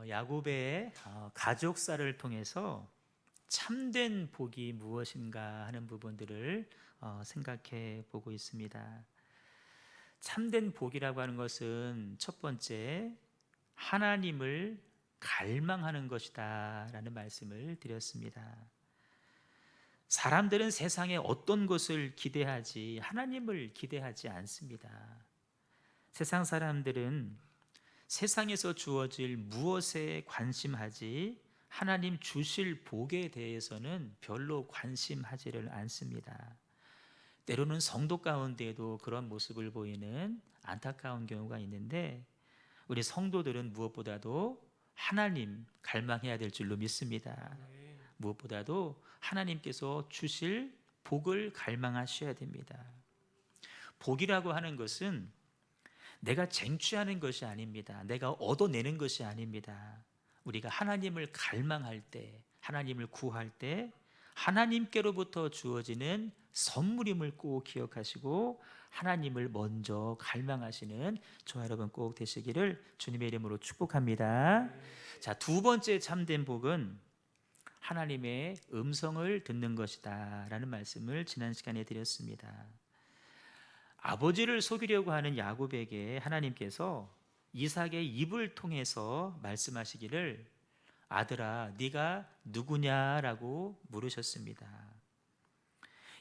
야곱의 가족사를 통해서 참된 복이 무엇인가 하는 부분들을 생각해 보고 있습니다. 참된 복이라고 하는 것은 첫 번째, 하나님을 갈망하는 것이다 라는 말씀을 드렸습니다. 사람들은 세상에 어떤 것을 기대하지 하나님을 기대하지 않습니다. 세상 사람들은 세상에서 주어질 무엇에 관심하지 하나님 주실 복에 대해서는 별로 관심하지를 않습니다. 때로는 성도 가운데에도 그런 모습을 보이는 안타까운 경우가 있는데, 우리 성도들은 무엇보다도 하나님 갈망해야 될 줄로 믿습니다. 무엇보다도 하나님께서 주실 복을 갈망하셔야 됩니다. 복이라고 하는 것은 내가 쟁취하는 것이 아닙니다. 내가 얻어내는 것이 아닙니다. 우리가 하나님을 갈망할 때, 하나님을 구할 때 하나님께로부터 주어지는 선물임을 꼭 기억하시고 하나님을 먼저 갈망하시는 저와 여러분 꼭 되시기를 주님의 이름으로 축복합니다. 자, 두 번째 참된 복은 하나님의 음성을 듣는 것이다 라는 말씀을 지난 시간에 드렸습니다. 아버지를 속이려고 하는 야곱에게 하나님께서 이삭의 입을 통해서 말씀하시기를, 아들아 네가 누구냐라고 물으셨습니다.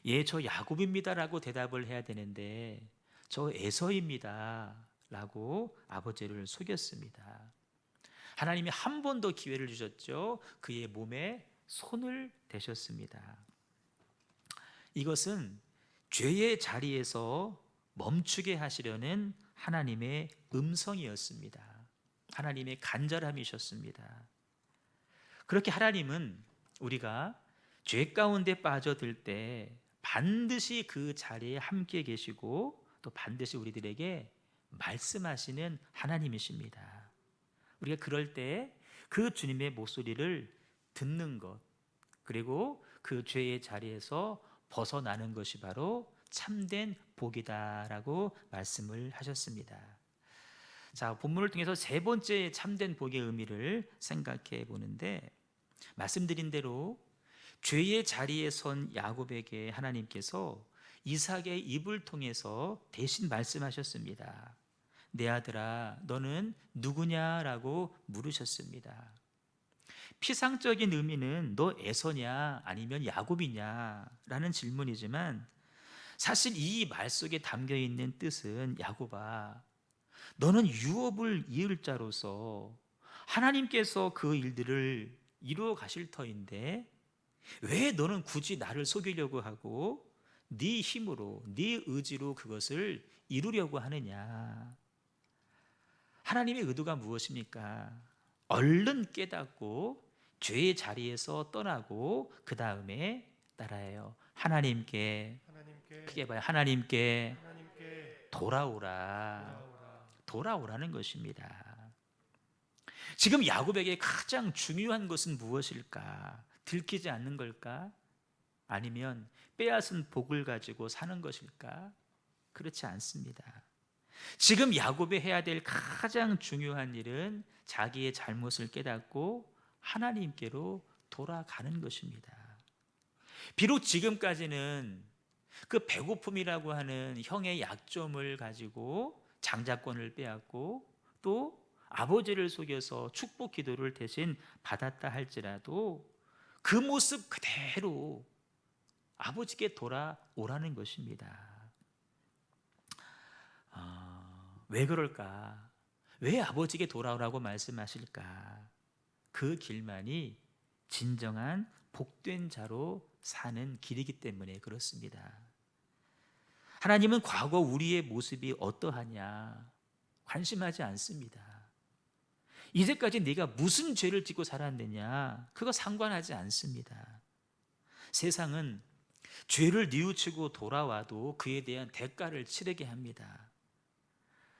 예, 저 야곱입니다 라고 대답을 해야 되는데 저 에서입니다 라고 아버지를 속였습니다. 하나님이 한 번 더 기회를 주셨죠. 그의 몸에 손을 대셨습니다. 이것은 죄의 자리에서 멈추게 하시려는 하나님의 음성이었습니다. 하나님의 간절함이셨습니다. 그렇게 하나님은 우리가 죄 가운데 빠져들 때 반드시 그 자리에 함께 계시고 또 반드시 우리들에게 말씀하시는 하나님이십니다. 우리가 그럴 때 그 주님의 목소리를 듣는 것, 그리고 그 죄의 자리에서 벗어나는 것이 바로 참된 복이다라고 말씀을 하셨습니다. 자, 본문을 통해서 세 번째 참된 복의 의미를 생각해 보는데, 말씀드린 대로 죄의 자리에 선 야곱에게 하나님께서 이삭의 입을 통해서 대신 말씀하셨습니다. 내 아들아 너는 누구냐라고 물으셨습니다. 피상적인 의미는 너 에서냐 아니면 야곱이냐 라는 질문이지만, 사실 이 말 속에 담겨 있는 뜻은, 야곱아 너는 유업을 이을 자로서 하나님께서 그 일들을 이루어 가실 터인데 왜 너는 굳이 나를 속이려고 하고 네 힘으로 네 의지로 그것을 이루려고 하느냐. 하나님의 의도가 무엇입니까? 얼른 깨닫고 죄의 자리에서 떠나고 그 다음에 따라해요. 하나님께, 크게 봐요. 하나님께 돌아오라. 돌아오라는 것입니다. 지금 야곱에게 가장 중요한 것은 무엇일까? 들키지 않는 걸까? 아니면 빼앗은 복을 가지고 사는 것일까? 그렇지 않습니다. 지금 야곱이 해야 될 가장 중요한 일은 자기의 잘못을 깨닫고 하나님께로 돌아가는 것입니다. 비록 지금까지는 그 배고픔이라고 하는 형의 약점을 가지고 장자권을 빼앗고 또 아버지를 속여서 축복 기도를 대신 받았다 할지라도 그 모습 그대로 아버지께 돌아오라는 것입니다. 왜 그럴까? 왜 아버지께 돌아오라고 말씀하실까? 그 길만이 진정한 복된 자로 사는 길이기 때문에 그렇습니다. 하나님은 과거 우리의 모습이 어떠하냐 관심하지 않습니다. 이제까지 네가 무슨 죄를 짓고 살았느냐 그거 상관하지 않습니다. 세상은 죄를 뉘우치고 돌아와도 그에 대한 대가를 치르게 합니다.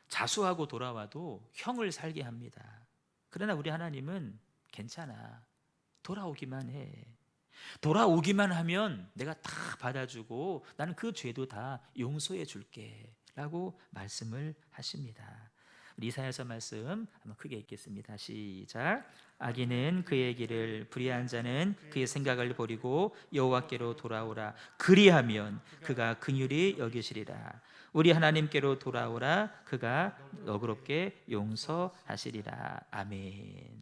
자수하고 돌아와도 형을 살게 합니다. 그러나 우리 하나님은 괜찮아. 돌아오기만 해. 돌아오기만 하면 내가 다 받아주고 나는 그 죄도 다 용서해 줄게 라고 말씀을 하십니다. 우리 이사야서 말씀 한번 크게 읽겠습니다. 시작. 악인은 그의 길을, 불의한 자는 그의 생각을 버리고 여호와께로 돌아오라. 그리하면 그가 긍휼히 여기시리라. 우리 하나님께로 돌아오라. 그가 너그럽게 용서하시리라. 아멘.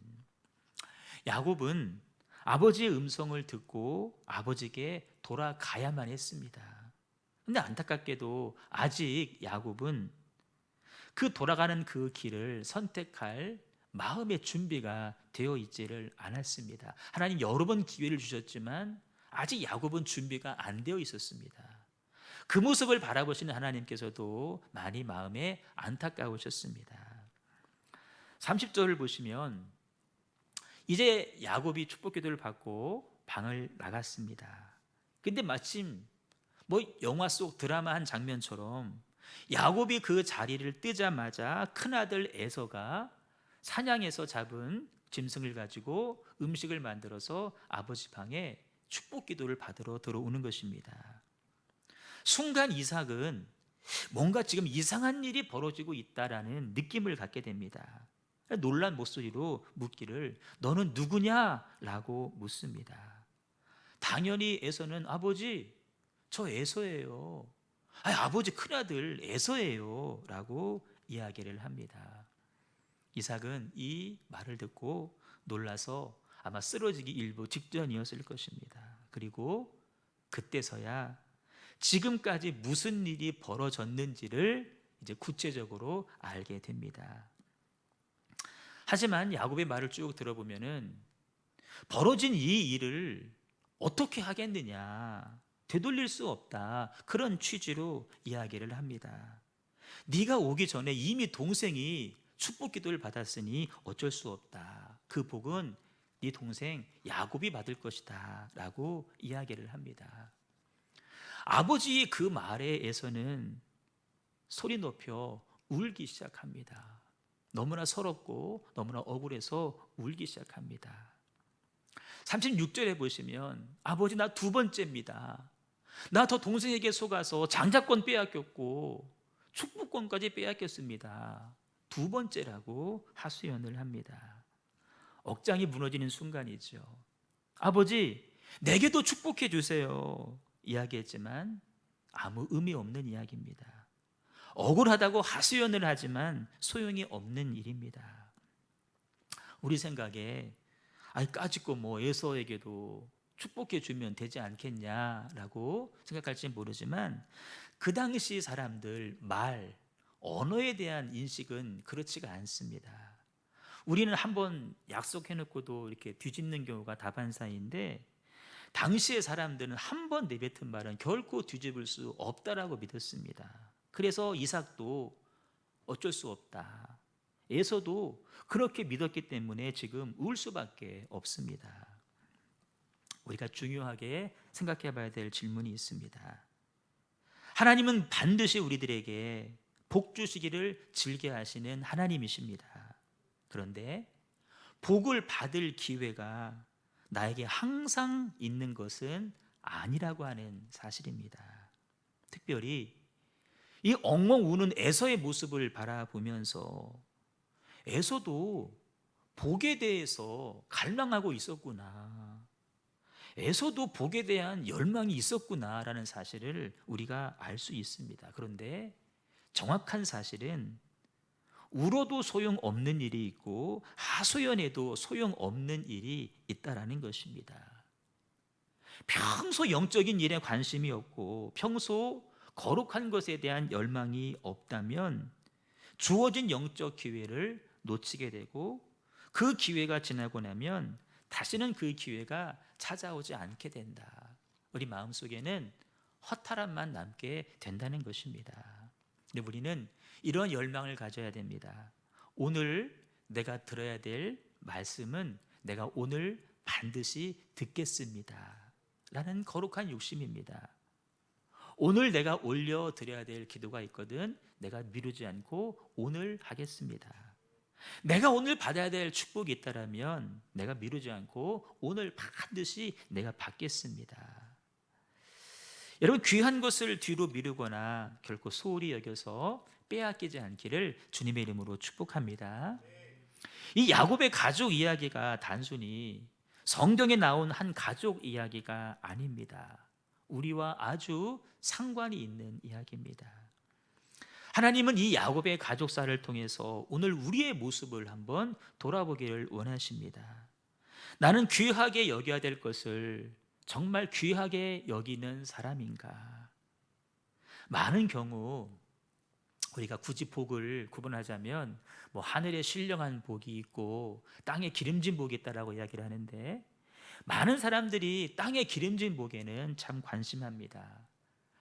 야곱은 아버지의 음성을 듣고 아버지께 돌아가야만 했습니다. 근데 안타깝게도 아직 야곱은 그 돌아가는 그 길을 선택할 마음의 준비가 되어 있지를 않았습니다. 하나님 여러 번 기회를 주셨지만 아직 야곱은 준비가 안 되어 있었습니다. 그 모습을 바라보시는 하나님께서도 많이 마음에 안타까우셨습니다. 30절을 보시면 이제 야곱이 축복기도를 받고 방을 나갔습니다. 근데 마침 영화 속 드라마 한 장면처럼 야곱이 그 자리를 뜨자마자 큰아들 에서가 사냥해서 잡은 짐승을 가지고 음식을 만들어서 아버지 방에 축복기도를 받으러 들어오는 것입니다. 순간 이삭은 뭔가 지금 이상한 일이 벌어지고 있다라는 느낌을 갖게 됩니다. 놀란 목소리로 묻기를 너는 누구냐? 라고 묻습니다. 당연히 에서는 아버지 저 에서예요. 아버지 큰아들 에서예요 라고 이야기를 합니다. 이삭은 이 말을 듣고 놀라서 아마 쓰러지기 일보 직전이었을 것입니다. 그리고 그때서야 지금까지 무슨 일이 벌어졌는지를 이제 구체적으로 알게 됩니다. 하지만 야곱의 말을 쭉 들어보면은 벌어진 이 일을 어떻게 하겠느냐, 되돌릴 수 없다, 그런 취지로 이야기를 합니다. 네가 오기 전에 이미 동생이 축복기도를 받았으니 어쩔 수 없다. 그 복은 네 동생 야곱이 받을 것이다 라고 이야기를 합니다. 아버지의 그 말에서는 소리 높여 울기 시작합니다. 너무나 서럽고 너무나 억울해서 울기 시작합니다. 36절에 보시면 아버지 나 두 번째입니다. 나 더 동생에게 속아서 장자권 빼앗겼고 축복권까지 빼앗겼습니다. 두 번째라고 하소연을 합니다. 억장이 무너지는 순간이죠. 아버지 내게도 축복해 주세요 이야기했지만 아무 의미 없는 이야기입니다. 억울하다고 하소연을 하지만 소용이 없는 일입니다. 우리 생각에 까짓거 에서에게도 축복해 주면 되지 않겠냐라고 생각할지 모르지만 그 당시 사람들 말, 언어에 대한 인식은 그렇지가 않습니다. 우리는 한번 약속해놓고도 이렇게 뒤집는 경우가 다반사인데 당시의 사람들은 한 번 내뱉은 말은 결코 뒤집을 수 없다라고 믿었습니다. 그래서 이삭도 어쩔 수 없다, 에서도 그렇게 믿었기 때문에 지금 울 수밖에 없습니다. 우리가 중요하게 생각해 봐야 될 질문이 있습니다. 하나님은 반드시 우리들에게 복 주시기를 즐겨하시는 하나님이십니다. 그런데 복을 받을 기회가 나에게 항상 있는 것은 아니라고 하는 사실입니다. 특별히 이 엉엉 우는 에서의 모습을 바라보면서 에서도 복에 대해서 갈망하고 있었구나, 에서도 복에 대한 열망이 있었구나라는 사실을 우리가 알 수 있습니다. 그런데 정확한 사실은 울어도 소용없는 일이 있고 하소연해도 소용없는 일이 있다라는 것입니다. 평소 영적인 일에 관심이 없고 평소 거룩한 것에 대한 열망이 없다면 주어진 영적 기회를 놓치게 되고 그 기회가 지나고 나면 다시는 그 기회가 찾아오지 않게 된다. 우리 마음속에는 허탈함만 남게 된다는 것입니다. 근데 우리는 이런 열망을 가져야 됩니다. 오늘 내가 들어야 될 말씀은 내가 오늘 반드시 듣겠습니다 라는 거룩한 욕심입니다. 오늘 내가 올려드려야 될 기도가 있거든 내가 미루지 않고 오늘 하겠습니다. 내가 오늘 받아야 될 축복이 있다면 내가 미루지 않고 오늘 반드시 내가 받겠습니다. 여러분, 귀한 것을 뒤로 미루거나 결코 소홀히 여겨서 빼앗기지 않기를 주님의 이름으로 축복합니다. 이 야곱의 가족 이야기가 단순히 성경에 나온 한 가족 이야기가 아닙니다. 우리와 아주 상관이 있는 이야기입니다. 하나님은 이 야곱의 가족사를 통해서 오늘 우리의 모습을 한번 돌아보기를 원하십니다. 나는 귀하게 여겨야 될 것을 정말 귀하게 여기는 사람인가? 많은 경우 우리가 굳이 복을 구분하자면 하늘에 신령한 복이 있고 땅에 기름진 복이 있다라고 이야기를 하는데, 많은 사람들이 땅에 기름진 복에는 참 관심합니다.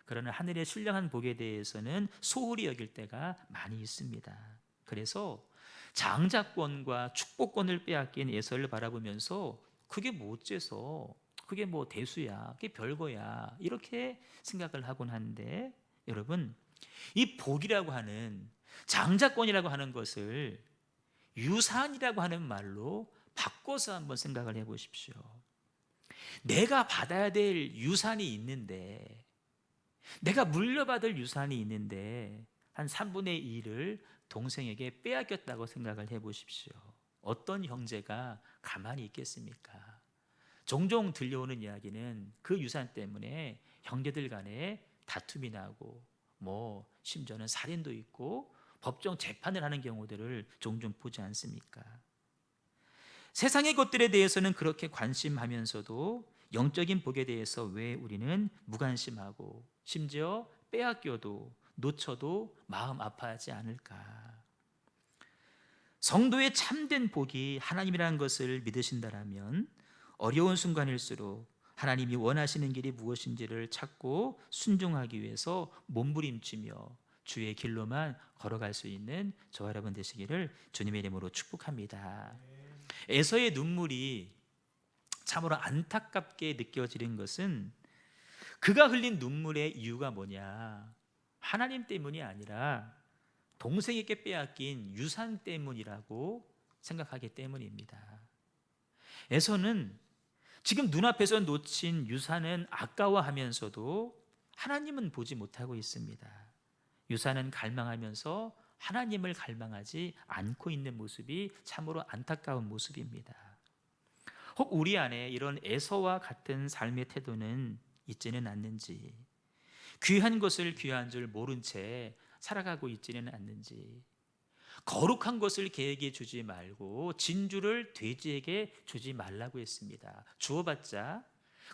그러나 하늘의 신령한 복에 대해서는 소홀히 여길 때가 많이 있습니다. 그래서 장자권과 축복권을 빼앗긴 에서를 바라보면서 그게 뭐 어째서, 그게 뭐 대수야, 그게 별거야, 이렇게 생각을 하곤 하는데, 여러분, 이 복이라고 하는, 장자권이라고 하는 것을 유산이라고 하는 말로 바꿔서 한번 생각을 해보십시오. 내가 받아야 될 유산이 있는데, 내가 물려받을 유산이 있는데 한 3분의 2를 동생에게 빼앗겼다고 생각을 해보십시오. 어떤 형제가 가만히 있겠습니까? 종종 들려오는 이야기는 그 유산 때문에 형제들 간에 다툼이 나고 심지어는 살인도 있고 법정 재판을 하는 경우들을 종종 보지 않습니까? 세상의 것들에 대해서는 그렇게 관심하면서도 영적인 복에 대해서 왜 우리는 무관심하고 심지어 빼앗겨도 놓쳐도 마음 아파하지 않을까? 성도의 참된 복이 하나님이라는 것을 믿으신다면 어려운 순간일수록 하나님이 원하시는 길이 무엇인지를 찾고 순종하기 위해서 몸부림치며 주의 길로만 걸어갈 수 있는 저와 여러분 되시기를 주님의 이름으로 축복합니다. 에서의 눈물이 참으로 안타깝게 느껴지는 것은 그가 흘린 눈물의 이유가 뭐냐? 하나님 때문이 아니라 동생에게 빼앗긴 유산 때문이라고 생각하기 때문입니다. 에서는 지금 눈앞에서 놓친 유산은 아까워하면서도 하나님은 보지 못하고 있습니다. 유산은 갈망하면서 하나님을 갈망하지 않고 있는 모습이 참으로 안타까운 모습입니다. 혹 우리 안에 이런 에서와 같은 삶의 태도는 있지는 않는지, 귀한 것을 귀한 줄 모른 채 살아가고 있지는 않는지, 거룩한 것을 개에게 주지 말고 진주를 돼지에게 주지 말라고 했습니다. 주어봤자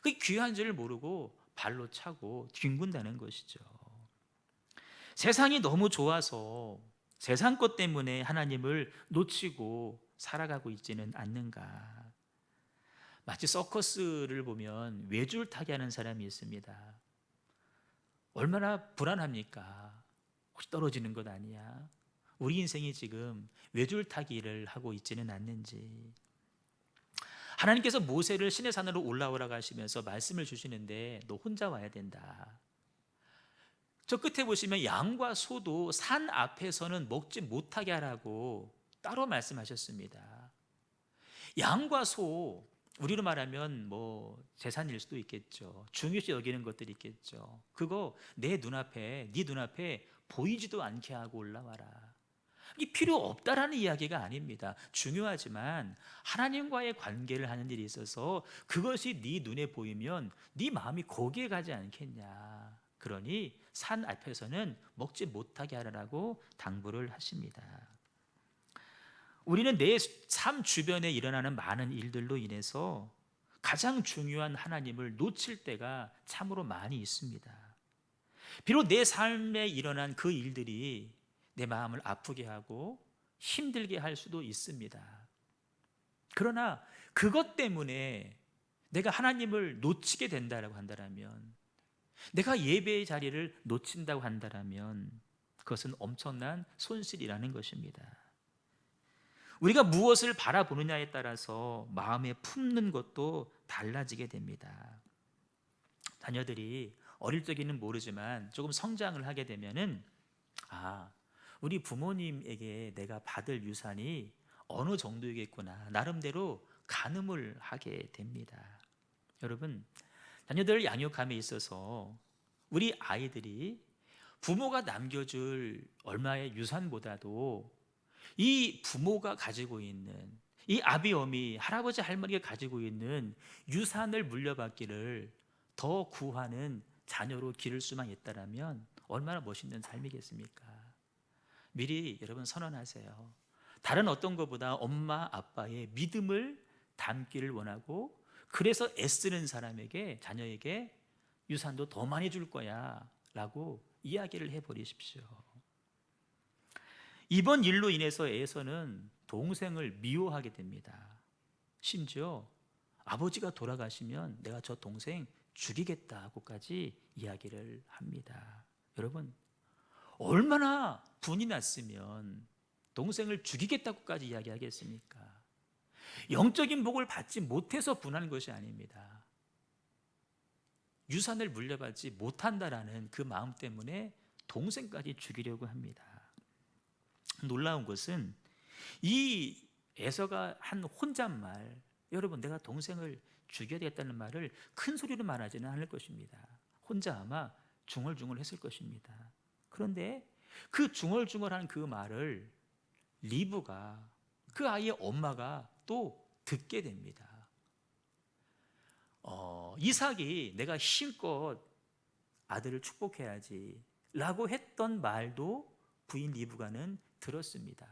그 귀한 줄 모르고 발로 차고 뒹군다는 것이죠. 세상이 너무 좋아서 세상 것 때문에 하나님을 놓치고 살아가고 있지는 않는가? 마치 서커스를 보면 외줄타기 하는 사람이 있습니다. 얼마나 불안합니까? 혹시 떨어지는 것 아니야? 우리 인생이 지금 외줄타기를 하고 있지는 않는지. 하나님께서 모세를 시내 산으로 올라오라고 하시면서 말씀을 주시는데 너 혼자 와야 된다. 저 끝에 보시면 양과 소도 산 앞에서는 먹지 못하게 하라고 따로 말씀하셨습니다. 양과 소, 우리로 말하면 재산일 수도 있겠죠. 중요시 여기는 것들이 있겠죠. 그거 내 눈앞에, 네 눈앞에 보이지도 않게 하고 올라와라. 이 필요 없다라는 이야기가 아닙니다. 중요하지만 하나님과의 관계를 하는 일이 있어서 그것이 네 눈에 보이면 네 마음이 거기에 가지 않겠냐. 그러니 산 앞에서는 먹지 못하게 하라고 당부를 하십니다. 우리는 내 삶 주변에 일어나는 많은 일들로 인해서 가장 중요한 하나님을 놓칠 때가 참으로 많이 있습니다. 비록 내 삶에 일어난 그 일들이 내 마음을 아프게 하고 힘들게 할 수도 있습니다. 그러나 그것 때문에 내가 하나님을 놓치게 된다고 한다면, 내가 예배의 자리를 놓친다고 한다면 그것은 엄청난 손실이라는 것입니다. 우리가 무엇을 바라보느냐에 따라서 마음에 품는 것도 달라지게 됩니다. 자녀들이 어릴 적에는 모르지만 조금 성장을 하게 되면은 우리 부모님에게 내가 받을 유산이 어느 정도이겠구나, 나름대로 가늠을 하게 됩니다. 여러분, 자녀들 양육함에 있어서 우리 아이들이 부모가 남겨줄 얼마의 유산보다도 이 부모가 가지고 있는, 이 아비, 어미, 할아버지, 할머니가 가지고 있는 유산을 물려받기를 더 구하는 자녀로 기를 수만 있다면 얼마나 멋있는 삶이겠습니까? 미리 여러분 선언하세요. 다른 어떤 것보다 엄마, 아빠의 믿음을 담기를 원하고, 그래서 애쓰는 사람에게, 자녀에게 유산도 더 많이 줄 거야 라고 이야기를 해버리십시오. 이번 일로 인해서 에서는 동생을 미워하게 됩니다. 심지어 아버지가 돌아가시면 내가 저 동생 죽이겠다고까지 이야기를 합니다. 여러분, 얼마나 분이 났으면 동생을 죽이겠다고까지 이야기하겠습니까? 영적인 복을 받지 못해서 분한 것이 아닙니다. 유산을 물려받지 못한다라는 그 마음 때문에 동생까지 죽이려고 합니다. 놀라운 것은 이 에서가 한 혼잣말, 여러분 내가 동생을 죽여야 되겠다는 말을 큰 소리로 말하지는 않을 것입니다. 혼자 아마 중얼중얼 했을 것입니다. 그런데 그 중얼중얼한 그 말을 리브가, 그 아이의 엄마가 또 듣게 됩니다. 이삭이 내가 힘껏 아들을 축복해야지 라고 했던 말도 부인 리브가는 들었습니다.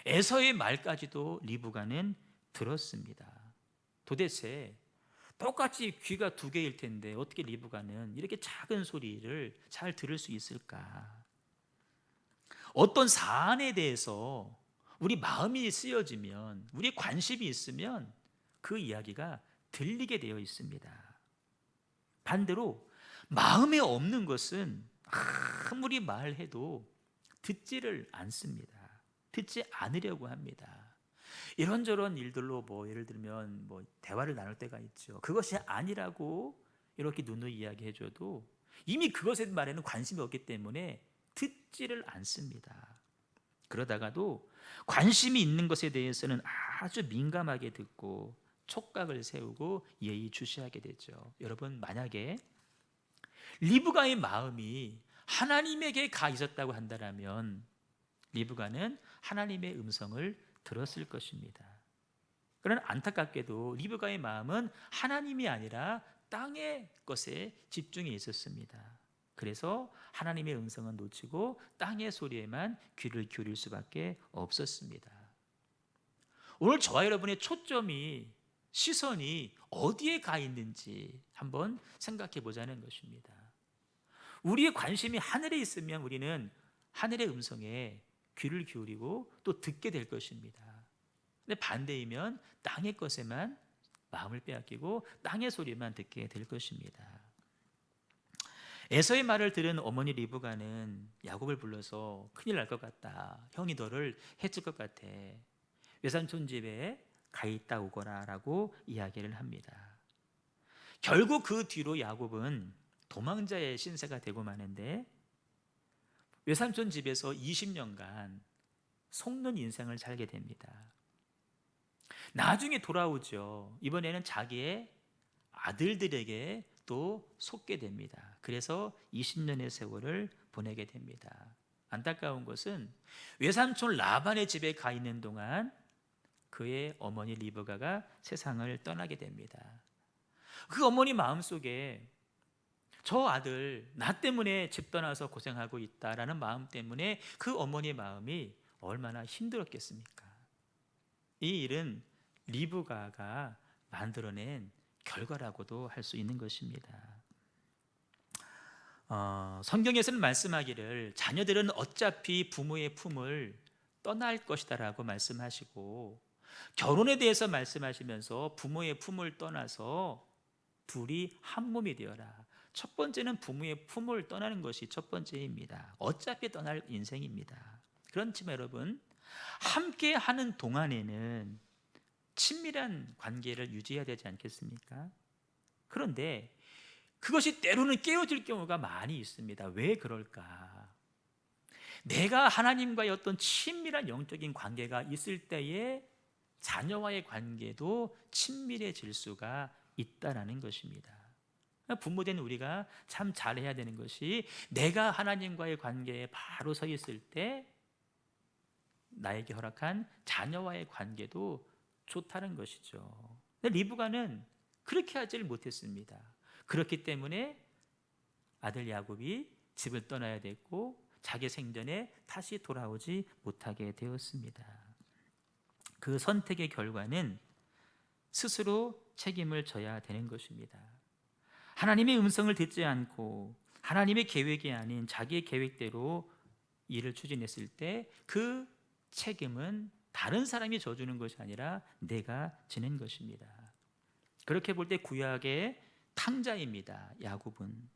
에서의 말까지도 리브가는 들었습니다. 도대체 똑같이 귀가 두 개일 텐데 어떻게 리브가는 이렇게 작은 소리를 잘 들을 수 있을까? 어떤 사안에 대해서 우리 마음이 쓰여지면, 우리 관심이 있으면 그 이야기가 들리게 되어 있습니다. 반대로 마음에 없는 것은 아무리 말해도 듣지를 않습니다. 듣지 않으려고 합니다. 이런저런 일들로 예를 들면 대화를 나눌 때가 있죠. 그것이 아니라고 이렇게 누누이 이야기해줘도 이미 그것에 말에는 관심이 없기 때문에 듣지를 않습니다. 그러다가도 관심이 있는 것에 대해서는 아주 민감하게 듣고 촉각을 세우고 예의주시하게 되죠. 여러분, 만약에 리브가의 마음이 하나님에게 가 있었다고 한다면 리브가는 하나님의 음성을 들었을 것입니다. 그러나 안타깝게도 리브가의 마음은 하나님이 아니라 땅의 것에 집중해 있었습니다. 그래서 하나님의 음성은 놓치고 땅의 소리에만 귀를 기울일 수밖에 없었습니다. 오늘 저와 여러분의 초점이, 시선이 어디에 가 있는지 한번 생각해 보자는 것입니다. 우리의 관심이 하늘에 있으면 우리는 하늘의 음성에 귀를 기울이고 또 듣게 될 것입니다. 근데 반대이면 땅의 것에만 마음을 빼앗기고 땅의 소리만 듣게 될 것입니다. 에서의 말을 들은 어머니 리브가는 야곱을 불러서 큰일 날 것 같다, 형이 너를 해칠 것 같아, 외삼촌 집에 가 있다 오거라 라고 이야기를 합니다. 결국 그 뒤로 야곱은 도망자의 신세가 되고 마는데 외삼촌 집에서 20년간 속는 인생을 살게 됩니다. 나중에 돌아오죠. 이번에는 자기의 아들들에게 또 속게 됩니다. 그래서 20년의 세월을 보내게 됩니다. 안타까운 것은 외삼촌 라반의 집에 가 있는 동안 그의 어머니 리브가가 세상을 떠나게 됩니다. 그 어머니 마음속에 저 아들 나 때문에 집 떠나서 고생하고 있다라는 마음 때문에 그 어머니의 마음이 얼마나 힘들었겠습니까? 이 일은 리브가가 만들어낸 결과라고도 할 수 있는 것입니다. 성경에서는 말씀하기를 자녀들은 어차피 부모의 품을 떠날 것이다라고 말씀하시고, 결혼에 대해서 말씀하시면서 부모의 품을 떠나서 둘이 한 몸이 되어라. 첫 번째는 부모의 품을 떠나는 것이 첫 번째입니다. 어차피 떠날 인생입니다. 그렇지만 여러분, 함께 하는 동안에는 친밀한 관계를 유지해야 되지 않겠습니까? 그런데 그것이 때로는 깨어질 경우가 많이 있습니다. 왜 그럴까? 내가 하나님과의 어떤 친밀한 영적인 관계가 있을 때에 자녀와의 관계도 친밀해질 수가 있다라는 것입니다. 부모된 우리가 참 잘해야 되는 것이, 내가 하나님과의 관계에 바로 서 있을 때 나에게 허락한 자녀와의 관계도 좋다는 것이죠. 근데 리브가는 그렇게 하지를 못했습니다. 그렇기 때문에 아들 야곱이 집을 떠나야 됐고 자기 생전에 다시 돌아오지 못하게 되었습니다. 그 선택의 결과는 스스로 책임을 져야 되는 것입니다. 하나님의 음성을 듣지 않고 하나님의 계획이 아닌 자기의 계획대로 일을 추진했을 때 그 책임은 다른 사람이 져주는 것이 아니라 내가 지는 것입니다. 그렇게 볼 때 구약의 탕자입니다. 야곱은.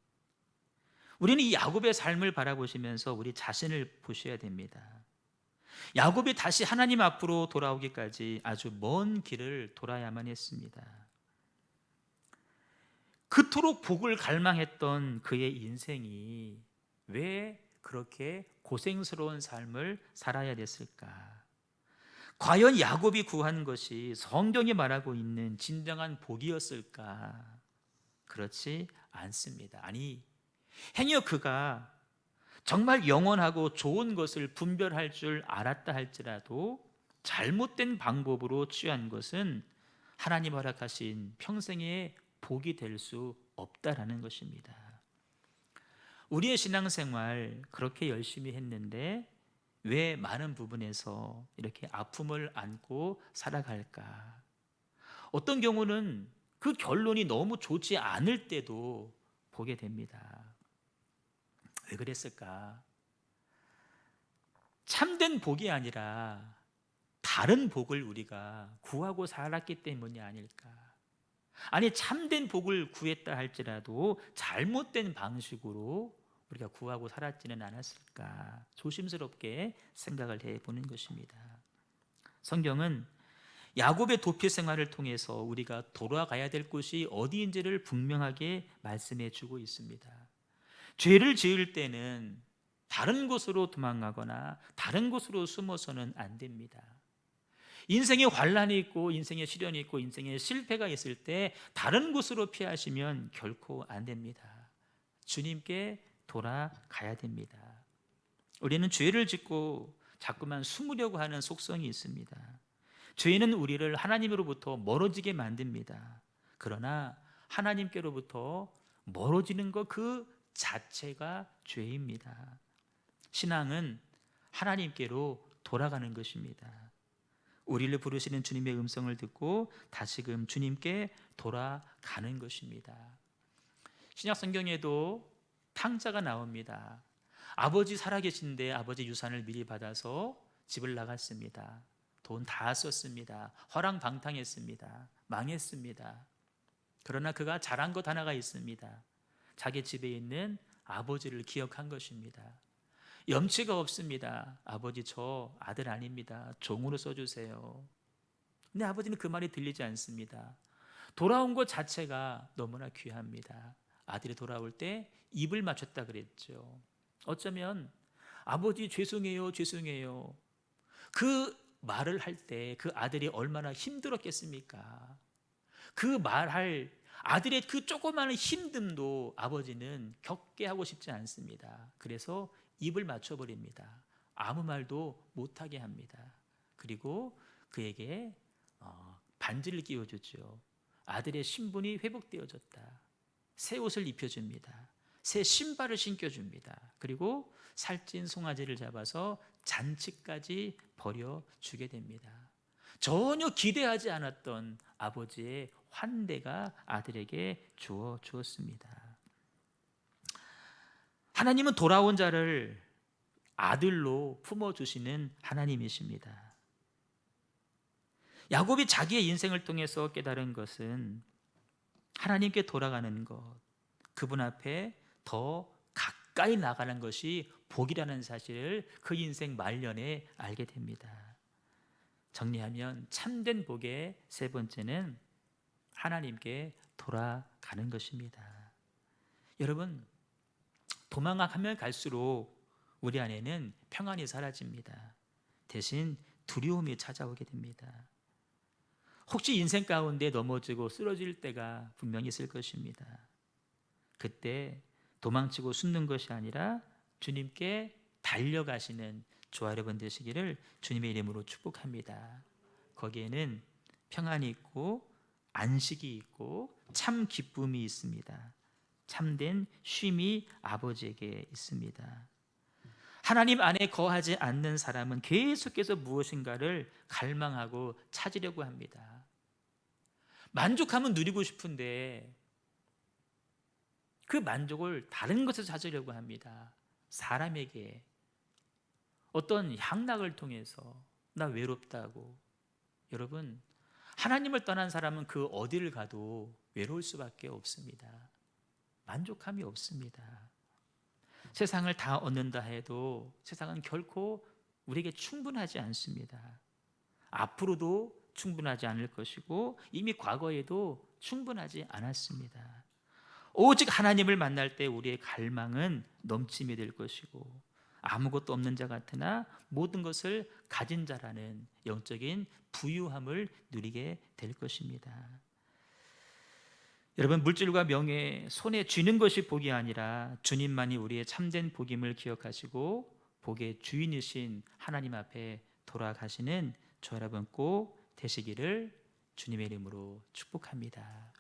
우리는 이 야곱의 삶을 바라보시면서 우리 자신을 보셔야 됩니다. 야곱이 다시 하나님 앞으로 돌아오기까지 아주 먼 길을 돌아야만 했습니다. 그토록 복을 갈망했던 그의 인생이 왜 그렇게 고생스러운 삶을 살아야 됐을까? 과연 야곱이 구한 것이 성경이 말하고 있는 진정한 복이었을까? 그렇지 않습니다. 아니, 행여 그가 정말 영원하고 좋은 것을 분별할 줄 알았다 할지라도 잘못된 방법으로 취한 것은 하나님 허락하신 평생의 복이 될 수 없다라는 것입니다. 우리의 신앙생활 그렇게 열심히 했는데 왜 많은 부분에서 이렇게 아픔을 안고 살아갈까? 어떤 경우는 그 결론이 너무 좋지 않을 때도 보게 됩니다. 왜 그랬을까? 참된 복이 아니라 다른 복을 우리가 구하고 살았기 때문이 아닐까? 아니, 참된 복을 구했다 할지라도 잘못된 방식으로 우리가 구하고 살았지는 않았을까? 조심스럽게 생각을 해보는 것입니다. 성경은 야곱의 도피 생활을 통해서 우리가 돌아가야 될 곳이 어디인지를 분명하게 말씀해 주고 있습니다. 죄를 지을 때는 다른 곳으로 도망가거나 다른 곳으로 숨어서는 안 됩니다. 인생에 환란이 있고 인생에 시련이 있고 인생에 실패가 있을 때 다른 곳으로 피하시면 결코 안 됩니다. 주님께 돌아가야 됩니다. 우리는 죄를 짓고 자꾸만 숨으려고 하는 속성이 있습니다. 죄는 우리를 하나님으로부터 멀어지게 만듭니다. 그러나 하나님께로부터 멀어지는 것 그 자체가 죄입니다. 신앙은 하나님께로 돌아가는 것입니다. 우리를 부르시는 주님의 음성을 듣고 다시금 주님께 돌아가는 것입니다. 신약 성경에도 탕자가 나옵니다. 아버지 살아계신데 아버지 유산을 미리 받아서 집을 나갔습니다. 돈 다 썼습니다. 허랑방탕했습니다. 망했습니다. 그러나 그가 잘한 것 하나가 있습니다. 자기 집에 있는 아버지를 기억한 것입니다. 염치가 없습니다. 아버지, 저 아들 아닙니다. 종으로 써주세요. 근데 아버지는 그 말이 들리지 않습니다. 돌아온 것 자체가 너무나 귀합니다. 아들이 돌아올 때 입을 맞췄다 그랬죠. 어쩌면 아버지 죄송해요, 죄송해요. 그 말을 할 때 그 아들이 얼마나 힘들었겠습니까? 그 말할 아들의 그 조그마한 힘듦도 아버지는 겪게 하고 싶지 않습니다. 그래서 입을 맞춰버립니다. 아무 말도 못하게 합니다. 그리고 그에게 반지를 끼워주죠. 아들의 신분이 회복되어졌다. 새 옷을 입혀줍니다. 새 신발을 신겨줍니다. 그리고 살찐 송아지를 잡아서 잔치까지 벌여주게 됩니다. 전혀 기대하지 않았던 아버지의 환대가 아들에게 주었습니다. 하나님은 돌아온 자를 아들로 품어주시는 하나님이십니다. 야곱이 자기의 인생을 통해서 깨달은 것은 하나님께 돌아가는 것, 그분 앞에 더 가까이 나가는 것이 복이라는 사실을 그 인생 말년에 알게 됩니다. 정리하면 참된 복의 세 번째는 하나님께 돌아가는 것입니다. 여러분, 도망가면 갈수록 우리 안에는 평안이 사라집니다. 대신 두려움이 찾아오게 됩니다. 혹시 인생 가운데 넘어지고 쓰러질 때가 분명히 있을 것입니다. 그때 도망치고 숨는 것이 아니라 주님께 달려가시는 저와 여러분 되시기를 주님의 이름으로 축복합니다. 거기에는 평안이 있고 안식이 있고 참 기쁨이 있습니다. 참된 쉼이 아버지에게 있습니다. 하나님 안에 거하지 않는 사람은 계속해서 무엇인가를 갈망하고 찾으려고 합니다. 만족함은 누리고 싶은데 그 만족을 다른 것에서 찾으려고 합니다. 사람에게 어떤 향락을 통해서 나 외롭다고. 여러분, 하나님을 떠난 사람은 그 어디를 가도 외로울 수밖에 없습니다. 만족함이 없습니다. 세상을 다 얻는다 해도 세상은 결코 우리에게 충분하지 않습니다. 앞으로도 충분하지 않을 것이고 이미 과거에도 충분하지 않았습니다. 오직 하나님을 만날 때 우리의 갈망은 넘침이 될 것이고 아무것도 없는 자 같으나 모든 것을 가진 자라는 영적인 부유함을 누리게 될 것입니다. 여러분, 물질과 명예, 손에 쥐는 것이 복이 아니라 주님만이 우리의 참된 복임을 기억하시고 복의 주인이신 하나님 앞에 돌아가시는 저 여러분 꼭 되시기를 주님의 이름으로 축복합니다.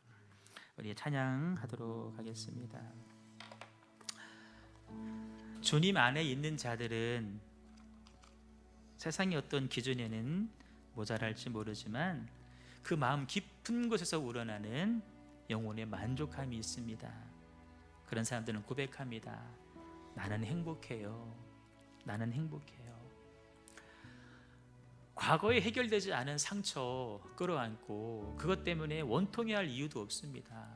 우리 찬양하도록 하겠습니다. 주님 안에 있는 자들은 세상의 어떤 기준에는 모자랄지 모르지만 그 마음 깊은 곳에서 우러나는 영혼의 만족함이 있습니다. 그런 사람들은 고백합니다. 나는 행복해요. 나는 행복해요. 과거에 해결되지 않은 상처 끌어안고 그것 때문에 원통해야 할 이유도 없습니다.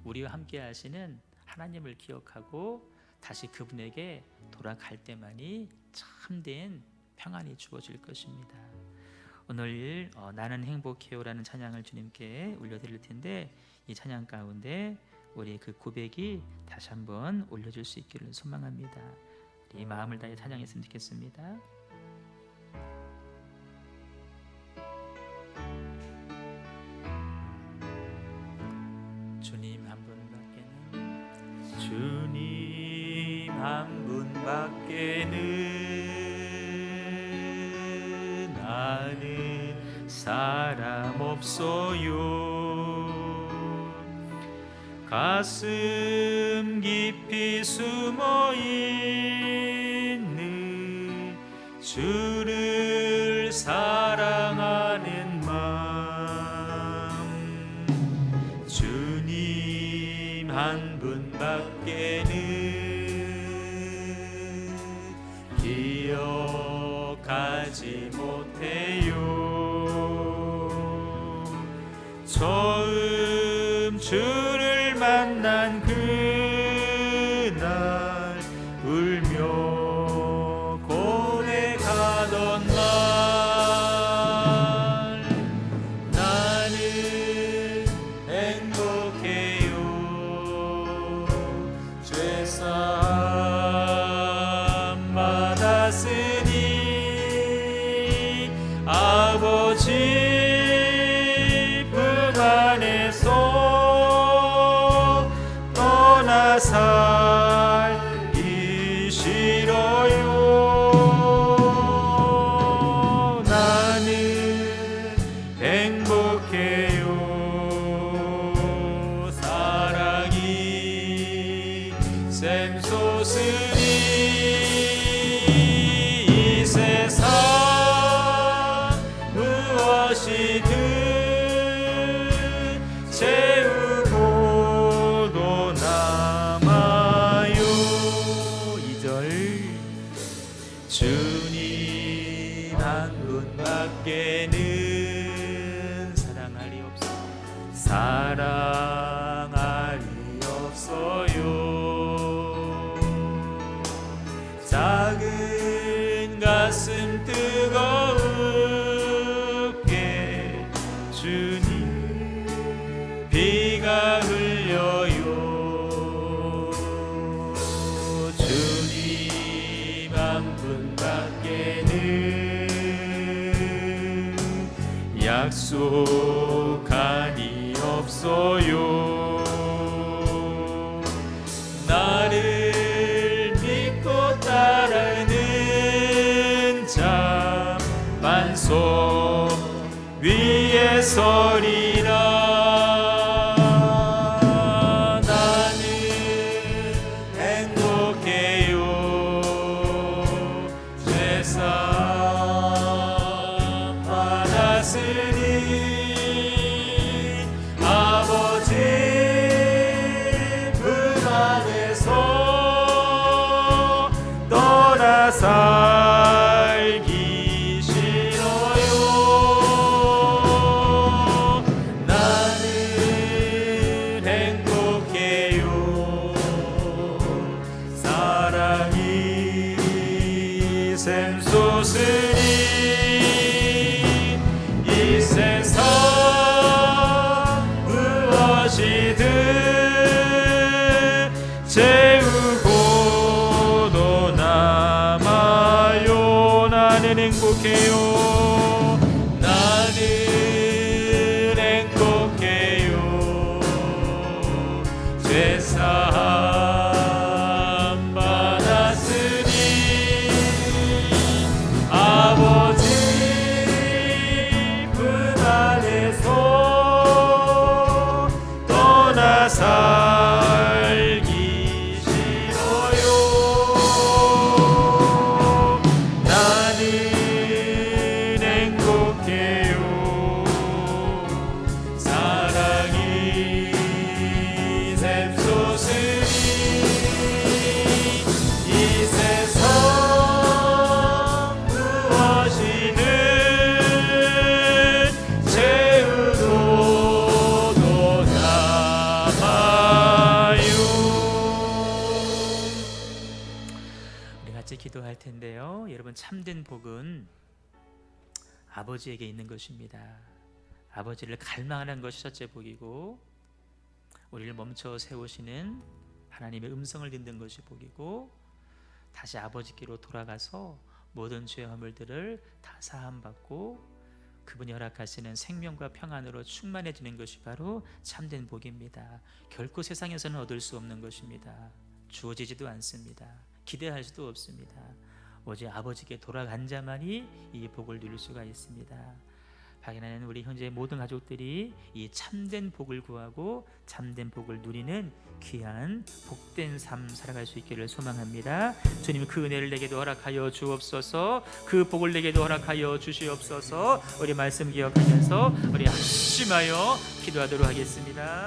우리와 함께 하시는 하나님을 기억하고 다시 그분에게 돌아갈 때만이 참된 평안이 주어질 것입니다. 오늘 나는 행복해요라는 찬양을 주님께 올려드릴 텐데 이 찬양 가운데 우리 그 고백이 다시 한번 올려줄 수 있기를 소망합니다. 우리 마음을 다해 찬양했으면 좋겠습니다. 주님 한 분밖에는 주님 한 분밖에는 나는 사람 없어요. 가슴 깊이 숨어 있는 주를 사랑하는 마음 주님 한 분밖에는 기억하지 못해요. 처음 주를 만난 그날 울며 고백하던 날 나는 행복해요. 죄사함 받았으니 아버지 살기 싫어요. 나는 행복해요. 사랑이 샘솟으니 이 세상 무엇이든 주님 한 분밖에는 사랑할이 없어요. 작은 가슴 뜨거울게 주님 비가 흘려요. 주님 한 분밖에는 약속하니 없어요. 서리라. 나는 행복해요. 죄사함 받았으니 아버지 품 안에서 떠나 살기 싫어요. 나는 행복해요. 사랑이 샘솟으니 이 세상 무엇이든 채우고도 남아요. 나는 행복해요. 나는 행복해요. 죄사함 받았으니 아버지 품 안에서 떠나 살기 싫어요. 나는 행복해요. 사랑이 샘솟으니 이 세상 무엇이든 채우고도 남아요. 우리 같이 기도할 텐데요. 여러분, 참된 복은 아버지에게 있는 것입니다. 아버지를 갈망하는 것이 첫째 복이고, 우리를 멈춰 세우시는 하나님의 음성을 듣는 것이 복이고, 다시 아버지께로 돌아가서 모든 죄 허물들을 다 사함받고 그분이 허락하시는 생명과 평안으로 충만해지는 것이 바로 참된 복입니다. 결코 세상에서는 얻을 수 없는 것입니다. 주어지지도 않습니다. 기대할 수도 없습니다. 오직 아버지께 돌아간 자만이 이 복을 누릴 수가 있습니다. 박연하는 우리 형제의 모든 가족들이 이 참된 복을 구하고 참된 복을 누리는 귀한 복된 삶 살아갈 수 있기를 소망합니다. 주님, 그 은혜를 내게도 허락하여 주옵소서. 그 복을 내게도 허락하여 주시옵소서. 우리 말씀 기억하면서 우리 합심하여 기도하도록 하겠습니다.